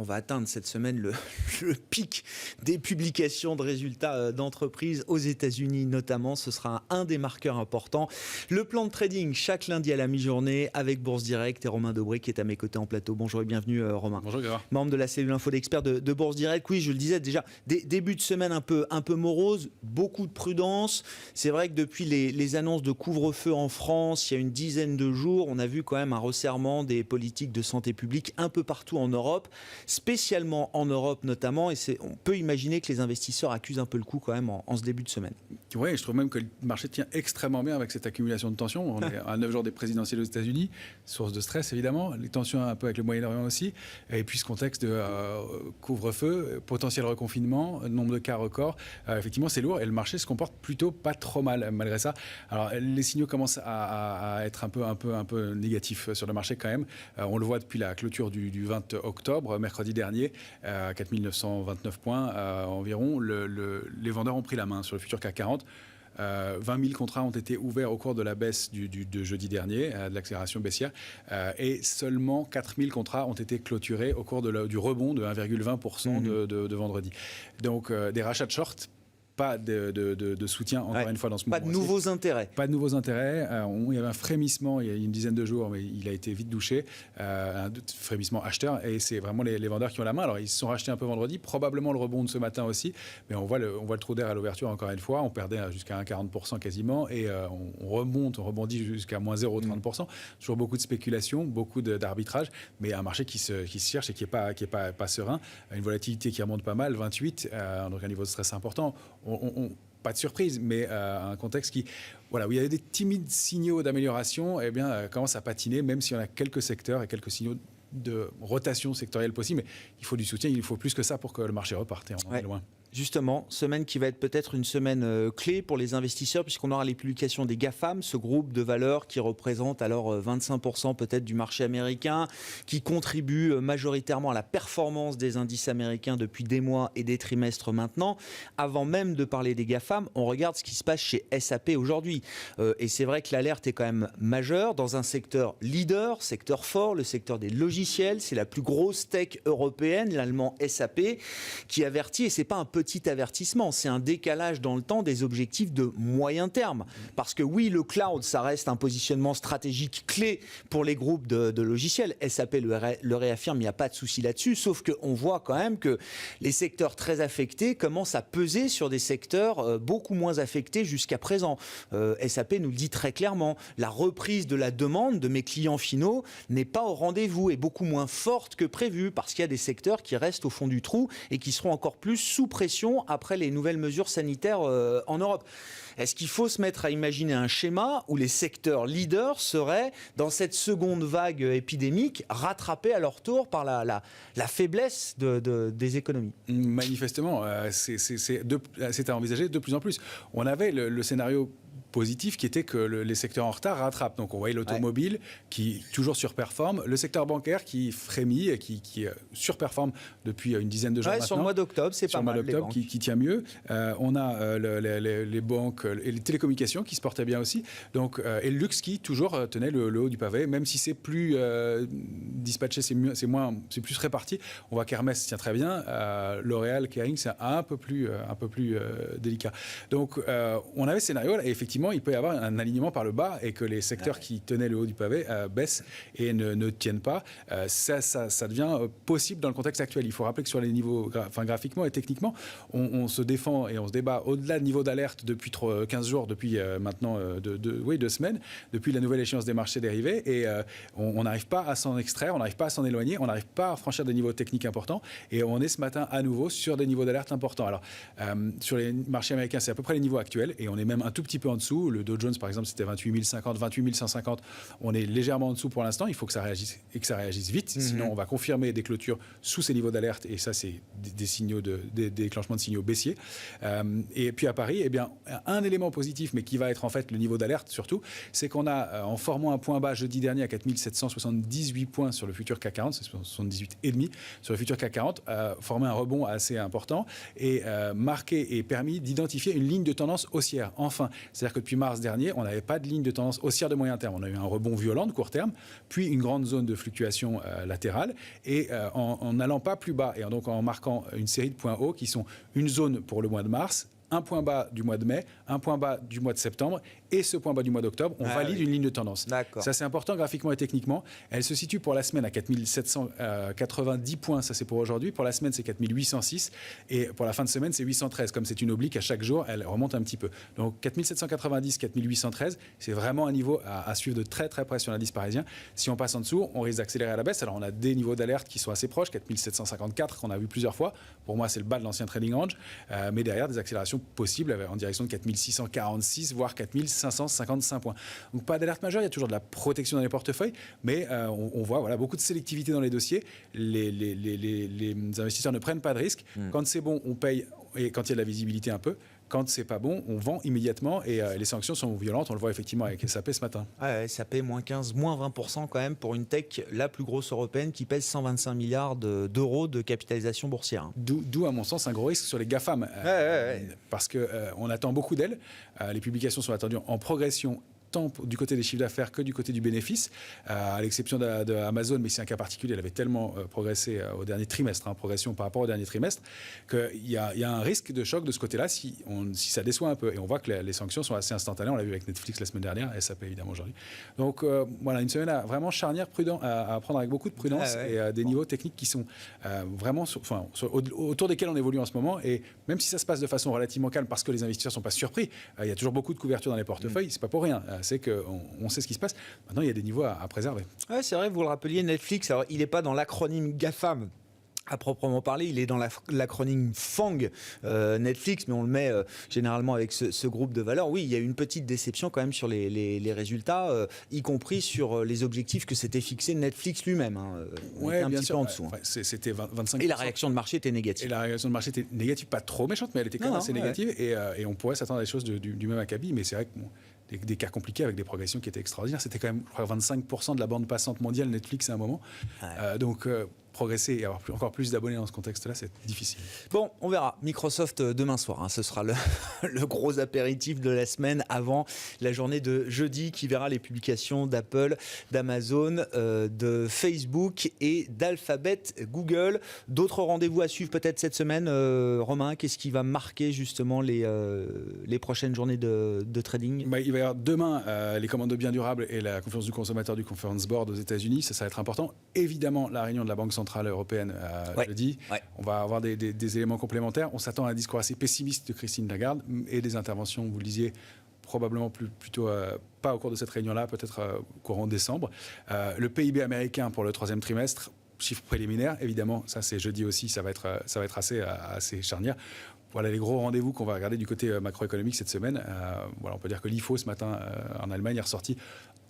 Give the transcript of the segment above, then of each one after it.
va atteindre cette semaine le pic des publications de résultats d'entreprises aux États-Unis notamment. Ce sera un des marqueurs importants. Le plan de trading chaque lundi à la mi-journée avec Bourse Direct et Romain Dobré qui est à mes côtés en plateau. Bonjour et bienvenue Romain. Bonjour Gérard. Membre de la cellule info d'experts de Bourse Direct. Oui, je le disais déjà, début de semaine un peu morose, beaucoup de prudence. C'est vrai que depuis les annonces de couvre-feu en France, il y a une dizaine de jours, on a vu quand même un resserrement des politiques de santé publique un peu partout en Europe, spécialement en Europe notamment, et on peut imaginer que les investisseurs accusent un peu le coup quand même en ce début de semaine. Oui, je trouve même que le marché tient extrêmement bien avec cette accumulation de tensions. On est à 9 jours des présidentielles aux États-Unis, source de stress évidemment, les tensions un peu avec le Moyen-Orient aussi, et puis ce contexte de couvre-feu, potentiel reconfinement, nombre de cas record, effectivement c'est lourd et le marché se comporte plutôt pas trop mal malgré ça. Alors les signaux commencent à être un peu négatifs sur le marché quand même. On le voit depuis la clôture du 20 octobre, mercredi dernier, 4929 points environ. Les vendeurs ont pris la main sur le futur CAC 40. 20 000 contrats ont été ouverts au cours de la baisse de jeudi dernier, de l'accélération baissière, et seulement 4 000 contrats ont été clôturés au cours du rebond de 1,20% de vendredi. Donc des rachats de short. Pas de soutien, encore une fois, dans ce mouvement. Pas de nouveaux intérêts. Pas de nouveaux intérêts. Il y avait un frémissement il y a une dizaine de jours, mais il a été vite douché. Un frémissement acheteur. Et c'est vraiment les vendeurs qui ont la main. Alors, ils se sont rachetés un peu vendredi. Probablement le rebond de ce matin aussi. Mais on voit le trou d'air à l'ouverture, encore une fois. On perdait jusqu'à 1,40% quasiment. Et on rebondit jusqu'à moins 0,30%. Toujours beaucoup de spéculation, beaucoup d'arbitrage. Mais un marché qui se cherche et qui n'est pas serein. Une volatilité qui remonte pas mal, 28. Donc, un niveau de stress important. Pas de surprise, mais un contexte où il y avait des timides signaux d'amélioration, commence à patiner, même si on a quelques secteurs et quelques signaux de rotation sectorielle possible. Mais il faut du soutien, il faut plus que ça pour que le marché reparte. Et on en est loin. Justement, semaine qui va être peut-être une semaine clé pour les investisseurs puisqu'on aura les publications des GAFAM, ce groupe de valeurs qui représente alors 25% peut-être du marché américain, qui contribue majoritairement à la performance des indices américains depuis des mois et des trimestres maintenant. Avant même de parler des GAFAM, on regarde ce qui se passe chez SAP aujourd'hui. Et c'est vrai que l'alerte est quand même majeure dans un secteur leader, secteur fort, le secteur des logiciels. C'est la plus grosse tech européenne, l'allemand SAP, qui avertit, et c'est pas un petit avertissement, c'est un décalage dans le temps des objectifs de moyen terme. Parce que oui, le cloud, ça reste un positionnement stratégique clé pour les groupes de logiciels. SAP le réaffirme, il n'y a pas de souci là-dessus, sauf qu'on voit quand même que les secteurs très affectés commencent à peser sur des secteurs beaucoup moins affectés jusqu'à présent. SAP nous le dit très clairement, la reprise de la demande de mes clients finaux n'est pas au rendez-vous et beaucoup moins forte que prévu parce qu'il y a des secteurs qui restent au fond du trou et qui seront encore plus sous pression après les nouvelles mesures sanitaires en Europe. Est-ce qu'il faut se mettre à imaginer un schéma où les secteurs leaders seraient, dans cette seconde vague épidémique, rattrapés à leur tour par la faiblesse des économies ? Manifestement, c'est à envisager de plus en plus. On avait le scénario positif qui était que les secteurs en retard rattrapent. Donc on voyait l'automobile qui toujours surperforme, le secteur bancaire qui frémit et qui surperforme depuis une dizaine de jours maintenant. Sur le mois d'octobre, c'est pas mal. Sur le mois d'octobre qui tient mieux. On a les banques et les télécommunications qui se portaient bien aussi. Donc, et le luxe qui toujours tenait le haut du pavé, même si c'est plus dispatché, c'est plus réparti. On voit qu'Hermès tient très bien. L'Oréal, Kering, c'est un peu plus délicat. Donc on avait ce scénario et effectivement il peut y avoir un alignement par le bas et que les secteurs qui tenaient le haut du pavé baissent et ne tiennent pas. Ça devient possible dans le contexte actuel. Il faut rappeler que sur les niveaux, graphiquement et techniquement, on se défend et on se débat au-delà de niveau d'alerte depuis 15 jours, depuis maintenant 2 semaines, depuis la nouvelle échéance des marchés dérivés et on n'arrive pas à s'en extraire, on n'arrive pas à s'en éloigner, on n'arrive pas à franchir des niveaux techniques importants et on est ce matin à nouveau sur des niveaux d'alerte importants. Alors, sur les marchés américains, c'est à peu près les niveaux actuels et on est même un tout petit peu en dessous. Le Dow Jones, par exemple, c'était 28 050, 28 150. On est légèrement en dessous pour l'instant. Il faut que ça réagisse et que ça réagisse vite. Sinon, on va confirmer des clôtures sous ces niveaux d'alerte et ça, c'est des signaux des déclenchements de signaux baissiers. Et puis à Paris, eh bien, un élément positif, mais qui va être en fait le niveau d'alerte surtout, c'est qu'on a, en formant un point bas jeudi dernier à 4 778 points sur le futur CAC 40, c'est 78,5 sur le futur CAC 40, formé un rebond assez important et marqué et permis d'identifier une ligne de tendance haussière. Enfin, c'est-à-dire que depuis mars dernier, on n'avait pas de ligne de tendance haussière de moyen terme. On a eu un rebond violent de court terme, puis une grande zone de fluctuation latérale, et en n'allant pas plus bas, et donc en marquant une série de points hauts qui sont une zone pour le mois de mars, un point bas du mois de mai, un point bas du mois de septembre et ce point bas du mois d'octobre, on valide une ligne de tendance. Ça, c'est important graphiquement et techniquement. Elle se situe pour la semaine à 4790 points, ça c'est pour aujourd'hui. Pour la semaine, c'est 4806 et pour la fin de semaine, c'est 813. Comme c'est une oblique, à chaque jour, elle remonte un petit peu. Donc 4790, 4813, c'est vraiment un niveau à suivre de très très près sur l'indice parisien. Si on passe en dessous, on risque d'accélérer à la baisse. Alors on a des niveaux d'alerte qui sont assez proches, 4754 qu'on a vu plusieurs fois. Pour moi, c'est le bas de l'ancien trading range, mais derrière des accélérations possible en direction de 4646 voire 4555 points. Donc pas d'alerte majeure, il y a toujours de la protection dans les portefeuilles, mais on voit beaucoup de sélectivité dans les dossiers. Les investisseurs ne prennent pas de risques. Quand c'est bon, on paye, et quand il y a de la visibilité un peu. Quand c'est pas bon, on vend immédiatement et les sanctions sont violentes. On le voit effectivement avec SAP ce matin. SAP moins 15, moins 20% quand même pour une tech la plus grosse européenne qui pèse 125 milliards d'euros de capitalisation boursière. D'où à mon sens un gros risque sur les GAFAM. Parce qu'on attend beaucoup d'elles. Les publications sont attendues en progression tant du côté des chiffres d'affaires que du côté du bénéfice, à l'exception d'Amazon, mais c'est un cas particulier, elle avait tellement progressé au dernier trimestre, progression par rapport au dernier trimestre, qu'il y a un risque de choc de ce côté-là si ça déçoit un peu. Et on voit que les sanctions sont assez instantanées, on l'a vu avec Netflix la semaine dernière, SAP évidemment aujourd'hui. Donc voilà, une semaine vraiment charnière, prudent, à prendre avec beaucoup de prudence et des niveaux techniques qui sont vraiment autour desquels on évolue en ce moment. Et même si ça se passe de façon relativement calme parce que les investisseurs ne sont pas surpris, il y a toujours beaucoup de couverture dans les portefeuilles, c'est pas pour rien. C'est qu'on sait ce qui se passe. Maintenant, il y a des niveaux à préserver. C'est vrai, vous le rappeliez, Netflix, alors, il n'est pas dans l'acronyme GAFAM à proprement parler, il est dans l'acronyme FANG Netflix, mais on le met généralement avec ce groupe de valeurs. Oui, il y a une petite déception quand même sur les résultats, y compris sur les objectifs que s'était fixé Netflix lui-même. Un bien petit sûr. peu en dessous. C'était 25%. Et la réaction de marché était négative. Et la réaction de marché était négative, pas trop méchante, mais elle était quand même assez négative. Et on pourrait s'attendre à des choses du même acabit, mais c'est vrai que des cas compliqués avec des progressions qui étaient extraordinaires. C'était quand même, je crois, 25% de la bande passante mondiale Netflix à un moment. Donc progresser et avoir encore plus d'abonnés dans ce contexte-là, c'est difficile. Bon, on verra. Microsoft demain soir, ce sera le gros apéritif de la semaine avant la journée de jeudi qui verra les publications d'Apple, d'Amazon, de Facebook et d'Alphabet Google. D'autres rendez-vous à suivre peut-être cette semaine, Romain. Qu'est-ce qui va marquer justement les prochaines journées de trading? Il va y avoir demain les commandes de biens durables et la confiance du consommateur du Conference Board aux États-Unis. Ça va être important. Évidemment, la réunion de la Banque centrale européenne jeudi. On va avoir des éléments complémentaires. On s'attend à un discours assez pessimiste de Christine Lagarde et des interventions, vous le disiez, probablement plutôt pas au cours de cette réunion-là, peut-être courant décembre. Le PIB américain pour le troisième trimestre, chiffre préliminaire, évidemment, ça c'est jeudi aussi, ça va être assez charnière. Voilà les gros rendez-vous qu'on va regarder du côté macroéconomique cette semaine. On peut dire que l'IFO ce matin en Allemagne est ressorti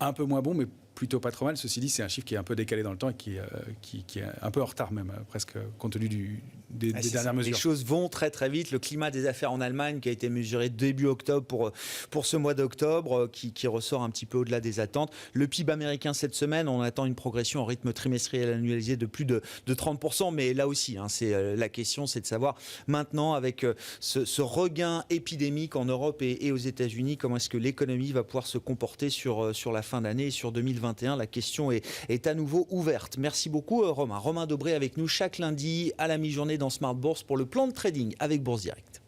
un peu moins bon, mais plutôt pas trop mal. Ceci dit, c'est un chiffre qui est un peu décalé dans le temps et qui est un peu en retard même, presque compte tenu des dernières mesures. Les choses vont très très vite. Le climat des affaires en Allemagne qui a été mesuré début octobre pour ce mois d'octobre, qui ressort un petit peu au-delà des attentes. Le PIB américain cette semaine, on attend une progression en rythme trimestriel annualisé de plus de 30%, mais là aussi, la question c'est de savoir maintenant avec ce regain épidémique en Europe et aux États-Unis, comment est-ce que l'économie va pouvoir se comporter sur la fin d'année et sur 2021. La question est à nouveau ouverte. Merci beaucoup Romain. Romain Dobré avec nous chaque lundi à la mi-journée dans Smart Bourse pour le plan de trading avec Bourse Direct.